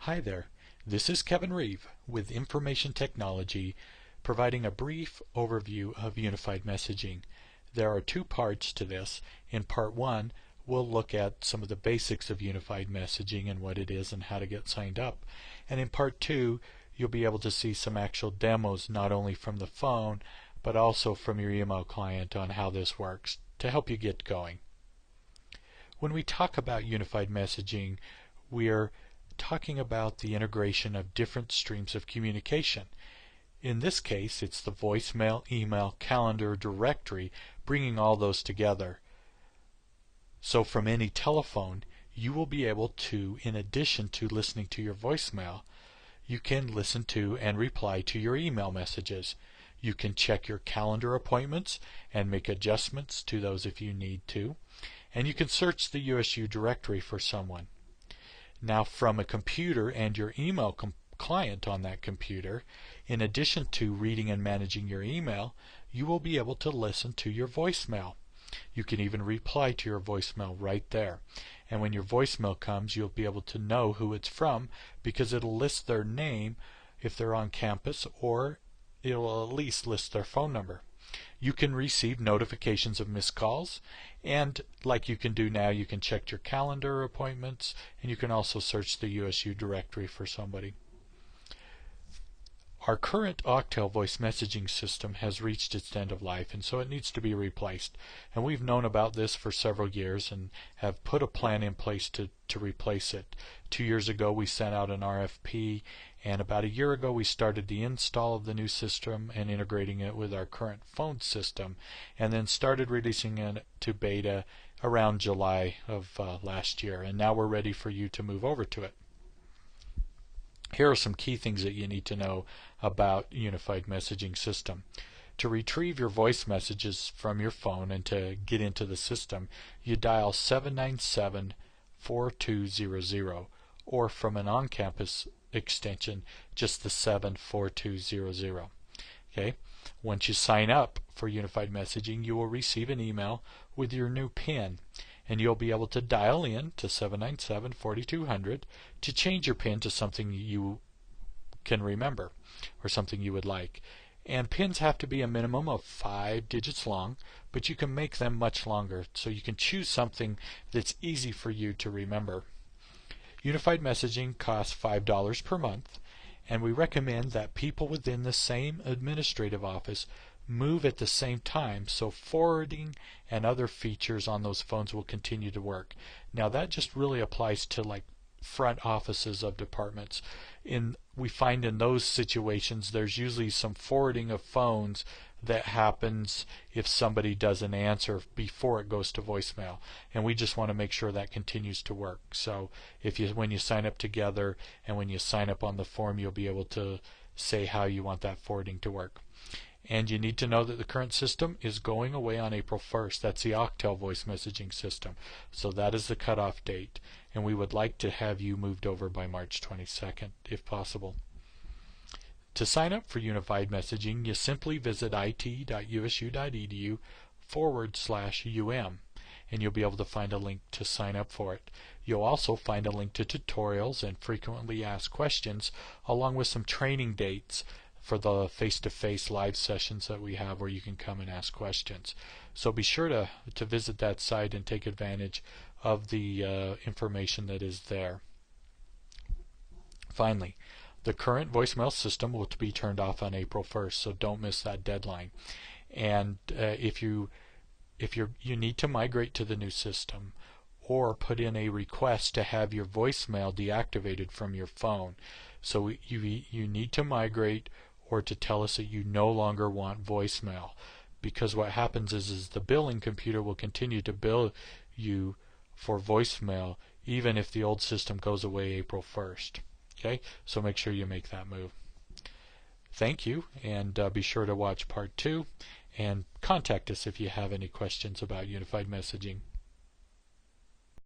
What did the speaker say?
Hi there, this is Kevin Reeve with Information Technology, providing a brief overview of unified messaging. There are two parts to this. In part one, we'll look at some of the basics of unified messaging and what it is and how to get signed up. And in part two, you'll be able to see some actual demos, not only from the phone, but also from your email client on how this works to help you get going. When we talk about unified messaging, we're talking about the integration of different streams of communication. In this case, it's the voicemail, email, calendar, directory, bringing all those together. So from any telephone, you will be able to, in addition to listening to your voicemail, you can listen to and reply to your email messages. You can check your calendar appointments and make adjustments to those if you need to. And you can search the USU directory for someone. Now from a computer and your email client on that computer, in addition to reading and managing your email, you will be able to listen to your voicemail. You can even reply to your voicemail right there. And when your voicemail comes, you'll be able to know who it's from because it'll list their name if they're on campus, or it'll at least list their phone number. You can receive notifications of missed calls, and like you can do now, you can check your calendar appointments, and you can also search the USU directory for somebody. Our current Octel voice messaging system has reached its end of life, and so it needs to be replaced. And we've known about this for several years and have put a plan in place to replace it. 2 years ago we sent out an RFP, and about a year ago we started the install of the new system and integrating it with our current phone system, and then started releasing it to beta around July of last year, and now we're ready for you to move over to it. Here are some key things that you need to know about Unified Messaging System. To retrieve your voice messages from your phone and to get into the system, you dial 797-4200, or from an on-campus extension, just the 74200. Okay? Once you sign up for Unified Messaging, you will receive an email with your new PIN, and you'll be able to dial in to 797-4200 to change your PIN to something you can remember or something you would like. And PINs have to be a minimum of 5 digits long, but you can make them much longer, so you can choose something that's easy for you to remember. Unified Messaging costs $5 per month, and we recommend that people within the same administrative office move at the same time, so forwarding and other features on those phones will continue to work. Now that just really applies to like front offices of departments. We find in those situations there's usually some forwarding of phones that happens if somebody doesn't answer before it goes to voicemail, and we just want to make sure that continues to work. So when you sign up together and when you sign up on the form, you'll be able to say how you want that forwarding to work. And you need to know that the current system is going away on April 1st. That's the Octel voice messaging system. So that is the cutoff date, and we would like to have you moved over by March 22nd if possible. To sign up for Unified Messaging, you simply visit it.usu.edu/UM, and you'll be able to find a link to sign up for it. You'll also find a link to tutorials and frequently asked questions, along with some training dates for the face-to-face live sessions that we have where you can come and ask questions. So be sure to visit that site and take advantage of the information that is there. Finally, the current voicemail system will be turned off on April 1st, so don't miss that deadline. And if you need to migrate to the new system, or put in a request to have your voicemail deactivated from your phone. So you need to migrate or to tell us that you no longer want voicemail, because what happens is the billing computer will continue to bill you for voicemail even if the old system goes away April 1st. Okay, so make sure you make that move. Thank you, and be sure to watch part 2 and contact us if you have any questions about Unified Messaging.